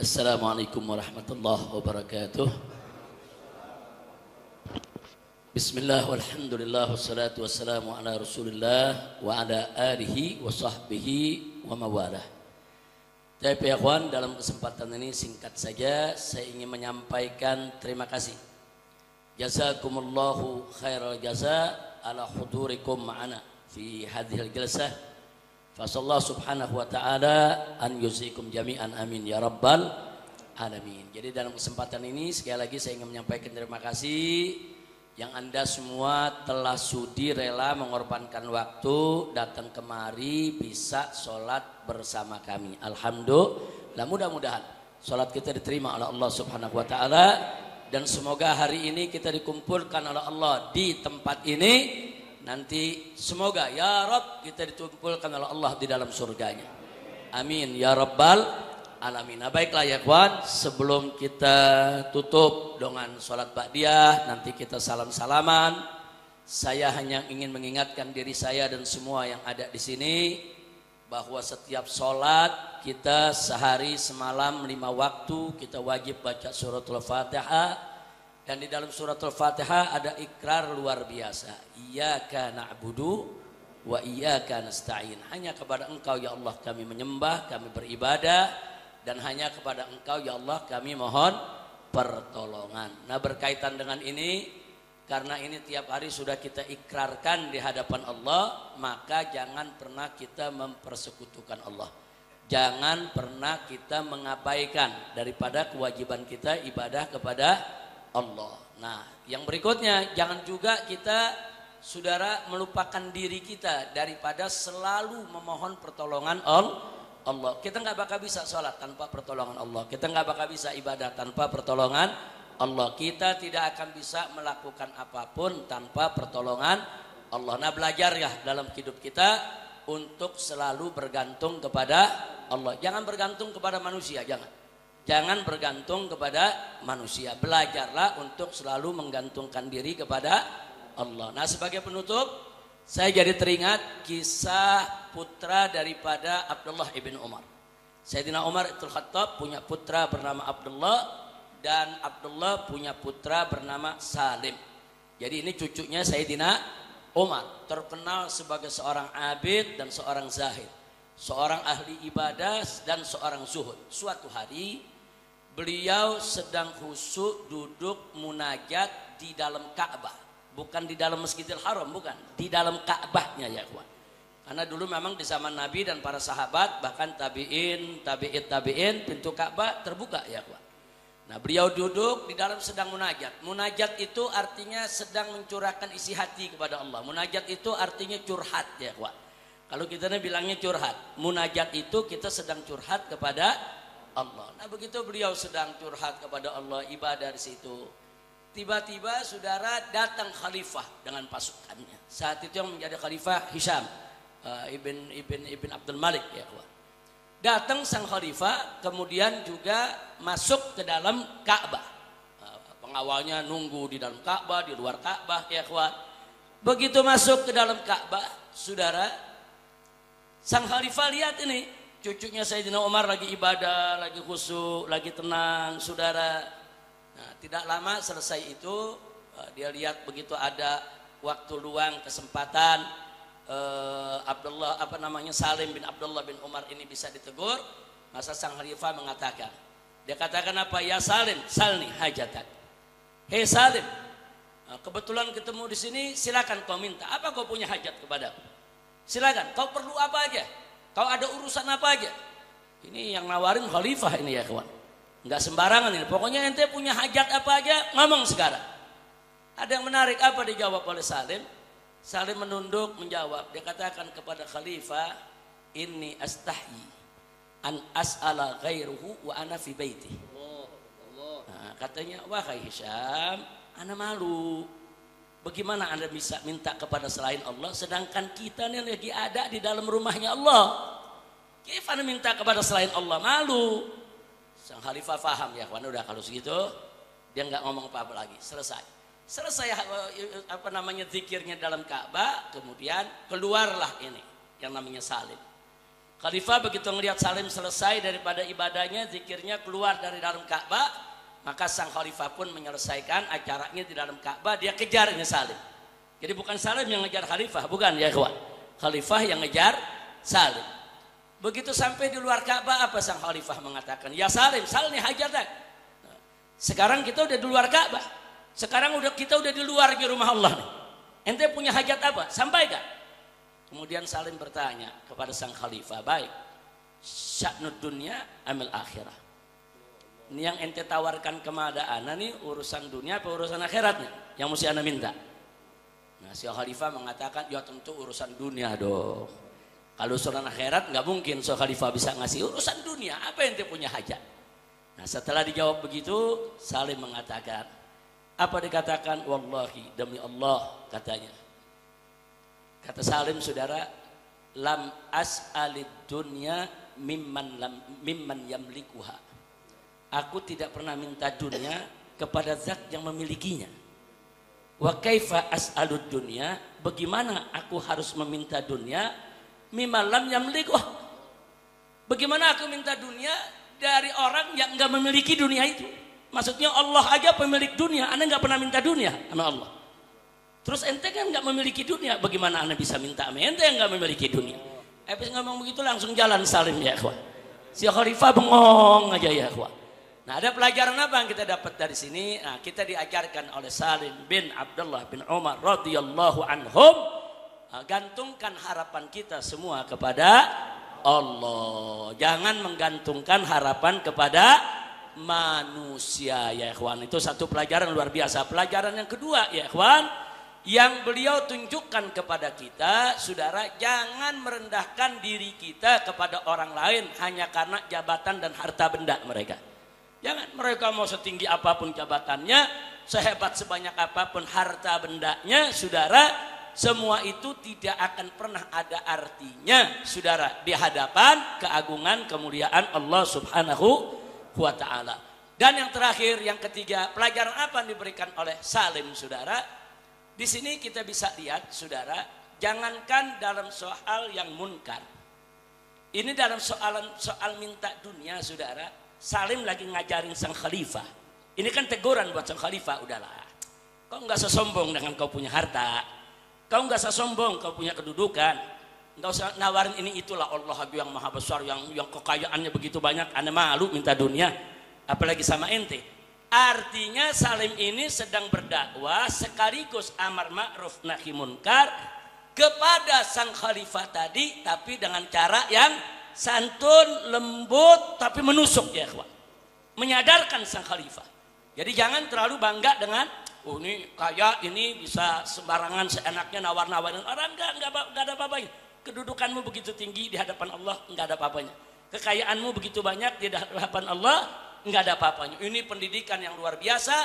Assalamualaikum warahmatullahi wabarakatuh. Bismillah walhamdulillah wassalatu wassalamu ala rasulillah wa ala alihi wa sahbihi wa mawalah. Tapi ya kawan, dalam kesempatan ini singkat saja saya ingin menyampaikan terima kasih. Jazakumullahu khairal jaza ala hudurikum ma'ana fi hadhil jalsah. Fasallahu subhanahu wa ta'ala an yuzikum jami'an amin ya rabbal alamin. Jadi dalam kesempatan ini sekali lagi saya ingin menyampaikan terima kasih yang Anda semua telah sudi rela mengorbankan waktu datang kemari bisa sholat bersama kami. Alhamdulillah, mudah-mudahan sholat kita diterima oleh Allah subhanahu wa ta'ala, dan semoga hari ini kita dikumpulkan oleh Allah di tempat ini. Nanti semoga ya Rabb kita dikumpulkan oleh Allah di dalam surganya. Amin ya rabbal alamin. Nah, baiklah ya kawan, sebelum kita tutup dengan sholat ba'diyah, nanti kita salam-salaman. Saya hanya ingin mengingatkan diri saya dan semua yang ada di sini bahwa setiap sholat kita sehari semalam 5 waktu kita wajib baca suratul Fatihah. Dan di dalam surat Al-Fatihah ada ikrar luar biasa. Iyyaka na'budu wa iyyaka nasta'in. Hanya kepada Engkau ya Allah kami menyembah, kami beribadah, dan hanya kepada Engkau ya Allah kami mohon pertolongan. Nah, berkaitan dengan ini, karena ini tiap hari sudah kita ikrarkan di hadapan Allah, maka jangan pernah kita mempersekutukan Allah. Jangan pernah kita mengabaikan daripada kewajiban kita ibadah kepada Allah. Nah, yang berikutnya, jangan juga kita saudara melupakan diri kita daripada selalu memohon pertolongan Allah. Kita nggak bakal bisa sholat tanpa pertolongan Allah. Kita nggak bakal bisa ibadah tanpa pertolongan Allah. Kita tidak akan bisa melakukan apapun tanpa pertolongan Allah. Nah, belajar ya dalam hidup kita untuk selalu bergantung kepada Allah. Jangan bergantung kepada manusia, jangan. Jangan bergantung kepada manusia. Belajarlah untuk selalu menggantungkan diri kepada Allah. Nah, sebagai penutup, saya jadi teringat kisah putra daripada Abdullah ibn Umar. Sayyidina Umar Ibn Khattab punya putra bernama Abdullah, dan Abdullah punya putra bernama Salim. Jadi ini cucunya Sayyidina Umar, terkenal sebagai seorang abid dan seorang zahid, seorang ahli ibadah dan seorang zuhud. Suatu hari beliau sedang khusyuk duduk munajat di dalam Ka'bah, bukan di dalam Masjidil Haram, bukan, di dalam Ka'bahnya ya kawan. Karena dulu memang di zaman Nabi dan para sahabat, bahkan tabi'in, pintu Ka'bah terbuka ya kawan. Nah, beliau duduk di dalam sedang munajat. Munajat itu artinya sedang mencurahkan isi hati kepada Allah. Munajat itu artinya curhat ya kawan. Kalau kita bilangnya curhat, munajat itu kita sedang curhat kepada Allah. Nah, begitu beliau sedang curhat kepada Allah, ibadah di situ, tiba-tiba saudara datang khalifah dengan pasukannya. Saat itu yang menjadi khalifah Hisham ibn Abdul Malik ya kawan. Datang sang khalifah, kemudian juga masuk ke dalam Ka'bah. Pengawalnya nunggu di dalam Ka'bah, di luar Ka'bah ya kawan. Begitu masuk ke dalam Ka'bah, saudara, sang khalifah lihat ini cucunya Sayyidina Umar lagi ibadah, lagi khusyuk, lagi tenang, saudara. Nah, tidak lama selesai itu, dia lihat begitu ada waktu luang, kesempatan, Salim bin Abdullah bin Umar ini bisa ditegur. Masa sang khalifah mengatakan, dia katakan apa? Ya Salim, salni hajatak. Hei Salim, kebetulan ketemu di sini, silakan kau minta. Apa kau punya hajat kepadaku? Silakan, kau perlu apa aja? Kau ada urusan apa aja? Ini yang nawarin khalifah ini ya kawan. Enggak sembarangan ini. Pokoknya ente punya hajat apa aja, ngomong sekarang. Ada yang menarik, apa dijawab oleh Salim? Salim menunduk menjawab. Dia katakan kepada khalifah, inni astahyi an as'ala ghairuhu wa ana fi baiti. Nah, katanya, wahai Hisham, ana malu. Bagaimana Anda bisa minta kepada selain Allah sedangkan kita ini lagi ada di dalam rumahnya Allah? Gimana minta kepada selain Allah? Malu. Sang khalifah faham ya kawan, udah kalau segitu dia nggak ngomong apa-apa lagi. Selesai zikirnya dalam Ka'bah, kemudian keluarlah ini yang namanya Salim. Khalifah begitu melihat Salim selesai daripada ibadahnya, zikirnya, keluar dari dalam Ka'bah, maka sang khalifah pun menyelesaikan acaranya di dalam Ka'bah. Dia kejar ini Salim. Jadi bukan Salim yang ngejar khalifah, bukan ya kawan. Khalifah yang ngejar Salim. Begitu sampai di luar Ka'bah, apa sang khalifah mengatakan? Ya Salim, salni hajatak. Sekarang kita udah di luar Ka'bah. Sekarang kita udah di luar di rumah Allah nih. Ente punya hajat apa? Sampaikan. Kemudian Salim bertanya kepada sang khalifah, baik, sya'nud dunya amil akhirah. Ini yang ente tawarkan kepada ana nih urusan dunia apa urusan akhiratnya? Yang mesti ana minta. Nah si khalifah mengatakan, ya tentu urusan dunia dong. Kalau urusan akhirat nggak mungkin si khalifah bisa ngasih urusan dunia. Apa yang ente punya hajat? Nah setelah dijawab begitu, Salim mengatakan, apa dikatakan? Wallahi, demi Allah katanya. Kata Salim, saudara, lam as'alid dunya mimman yamlikuha. Aku tidak pernah minta dunia kepada zat yang memilikinya. Wa kaifa as'alud dunya, bagaimana aku harus meminta dunia mimman lam yamlikuha? Bagaimana aku minta dunia dari orang yang enggak memiliki dunia itu? Maksudnya Allah aja pemilik dunia, Anda enggak pernah minta dunia sama Allah. Terus ente kan nggak memiliki dunia, bagaimana anda bisa minta sama ente yang nggak memiliki dunia? Habis ngomong begitu langsung jalan Salim ya kawan. Si khalifah bengong aja ya kawan. Nah ada pelajaran apa yang kita dapat dari sini? Nah kita diajarkan oleh Salim bin Abdullah bin Umar radhiyallahu anhum, gantungkan harapan kita semua kepada Allah. Jangan menggantungkan harapan kepada manusia ya kawan. Itu satu pelajaran luar biasa. Pelajaran yang kedua ya kawan, yang beliau tunjukkan kepada kita, saudara, jangan merendahkan diri kita kepada orang lain hanya karena jabatan dan harta benda mereka. Jangan, mereka mau setinggi apapun jabatannya, sehebat sebanyak apapun harta bendanya, saudara, semua itu tidak akan pernah ada artinya, saudara, di hadapan keagungan kemuliaan Allah Subhanahu wa Ta'ala. Dan yang terakhir, yang ketiga, pelajaran apa yang diberikan oleh Salim, saudara? Di sini kita bisa lihat, saudara, jangankan dalam soal yang munkar. Ini dalam soal minta dunia, saudara. Salim lagi ngajarin sang khalifah. Ini kan teguran buat sang khalifah, udahlah. Kau nggak sesombong dengan kau punya harta. Kau nggak sesombong kau punya kedudukan. Nggak usah nawarin ini itulah, Allah yang maha besar, yang kekayaannya begitu banyak. Ane malu minta dunia, apalagi sama ente. Artinya Salim ini sedang berdakwah sekaligus amar ma'ruf nahi munkar kepada sang khalifah tadi, tapi dengan cara yang santun, lembut, tapi menusuk ya kawan. Menyadarkan sang khalifah. Jadi jangan terlalu bangga dengan, oh ini kaya, ini bisa sembarangan seenaknya nawar-nawarin orang. Enggak ada apa-apanya. Kedudukanmu begitu tinggi di hadapan Allah, enggak ada apa-apanya. Kekayaanmu begitu banyak di hadapan Allah, enggak ada apa-apanya. Ini pendidikan yang luar biasa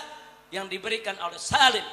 yang diberikan oleh Salim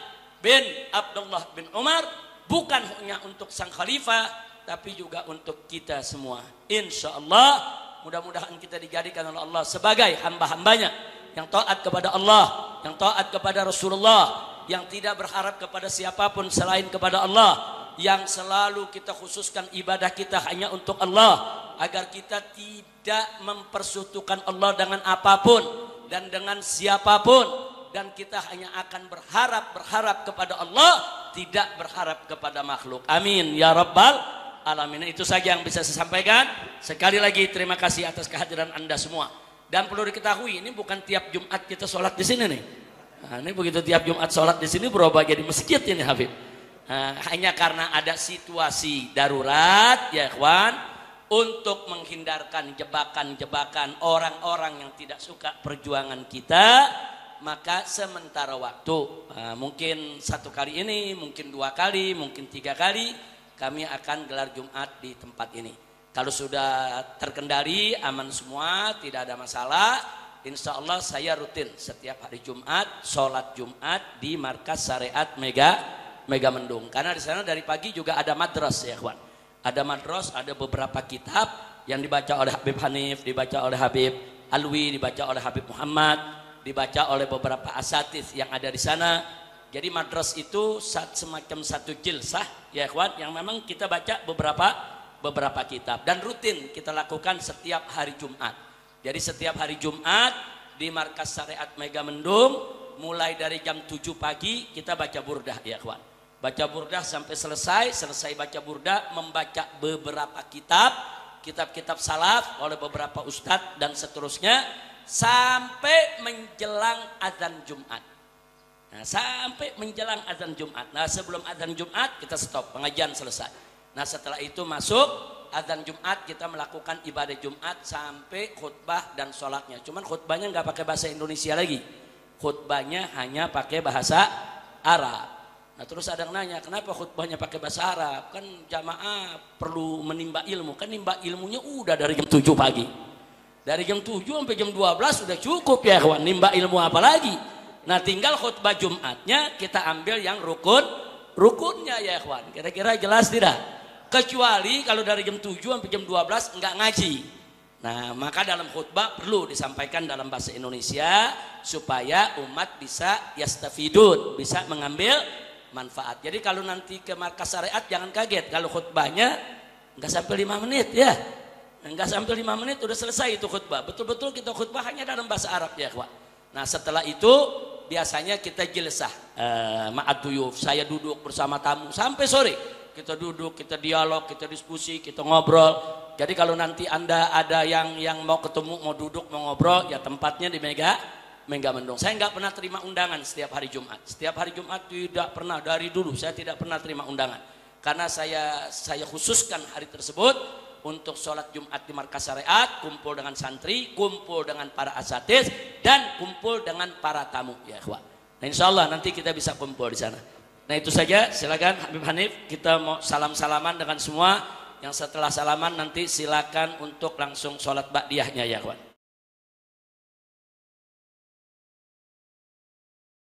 bin Abdullah bin Umar, bukan hanya untuk sang khalifah tapi juga untuk kita semua. Insya Allah mudah-mudahan kita dijadikan oleh Allah sebagai hamba-hambanya yang taat kepada Allah, yang taat kepada Rasulullah, yang tidak berharap kepada siapapun selain kepada Allah, yang selalu kita khususkan ibadah kita hanya untuk Allah, agar kita tidak mempersekutukan Allah dengan apapun dan dengan siapapun, dan kita hanya akan berharap kepada Allah, tidak berharap kepada makhluk. Amin ya rabbal alamin. Itu saja yang bisa saya sampaikan. Sekali lagi terima kasih atas kehadiran Anda semua. Dan perlu diketahui, ini bukan tiap Jumat kita sholat di sini nih. Nah, ini begitu tiap Jumat sholat di sini berubah jadi masjid ini Habib. Hanya karena ada situasi darurat ya kawan, untuk menghindarkan jebakan-jebakan orang-orang yang tidak suka perjuangan kita, maka sementara waktu, mungkin 1 kali ini, mungkin 2 kali, mungkin 3 kali, kami akan gelar Jumat di tempat ini. Kalau sudah terkendali, aman semua, tidak ada masalah, insya Allah saya rutin setiap hari Jumat, sholat Jumat di Markas Syariat Mega Mendung. Karena di sana dari pagi juga ada madras ya kawan. Ada madras, ada beberapa kitab yang dibaca oleh Habib Hanif, dibaca oleh Habib Alwi, dibaca oleh Habib Muhammad, dibaca oleh beberapa asatidz yang ada di sana. Jadi madras itu semacam satu jilsah ya kawan, yang memang kita baca beberapa beberapa kitab. Dan rutin kita lakukan setiap hari Jumat. Jadi setiap hari Jumat di Markas Syariat Megamendung, mulai dari jam 7 pagi kita baca burdah ya kawan. Baca burdah sampai selesai baca burdah, membaca beberapa kitab salaf oleh beberapa ustadz dan seterusnya sampai menjelang azan Jumat. Nah, sampai menjelang azan Jumat. Nah, sebelum azan Jumat kita stop, pengajian selesai. Nah, setelah itu masuk azan Jumat, kita melakukan ibadah Jumat sampai khutbah dan sholatnya. Cuman khutbahnya nggak pakai bahasa Indonesia lagi. Khutbahnya hanya pakai bahasa Arab. Nah, terus ada yang nanya, kenapa khutbahnya pakai bahasa Arab? Kan jamaah perlu menimba ilmu. Kan nimba ilmunya udah dari jam 7 pagi. Dari jam 7 sampai jam 12 sudah cukup ya kawan. Nimba ilmu apa lagi? Nah, tinggal khutbah Jumatnya kita ambil yang rukunnya ya kawan. Kira-kira jelas tidak? Kecuali kalau dari jam 7 sampai jam 12 enggak ngaji. Nah, maka dalam khutbah perlu disampaikan dalam bahasa Indonesia supaya umat bisa yastafidun, bisa mengambil manfaat. Jadi kalau nanti ke Markas Syariat jangan kaget kalau khutbahnya enggak sampai 5 menit ya. Enggak sampai 5 menit udah selesai itu khutbah. Betul-betul kita khutbah hanya dalam bahasa Arab ya kawan. Nah, setelah itu biasanya kita jilsah ma'ad duyuf, saya duduk bersama tamu sampai sore. Kita duduk, kita dialog, kita diskusi, kita ngobrol. Jadi kalau nanti Anda ada yang mau ketemu, mau duduk, mau ngobrol, ya tempatnya di Megamendung. Saya nggak pernah terima undangan setiap hari Jumat. Setiap hari Jumat tidak pernah, dari dulu saya tidak pernah terima undangan. Karena saya khususkan hari tersebut untuk sholat Jumat di Markas Syariat, kumpul dengan santri, kumpul dengan para asatiz, dan kumpul dengan para tamu ya ikhwan. Nah, insya Allah nanti kita bisa kumpul di sana. Nah, itu saja, silakan Habib Hanif, kita mau salam-salaman dengan semua. Yang setelah salaman nanti silakan untuk langsung sholat ba'diyahnya ya ikhwan.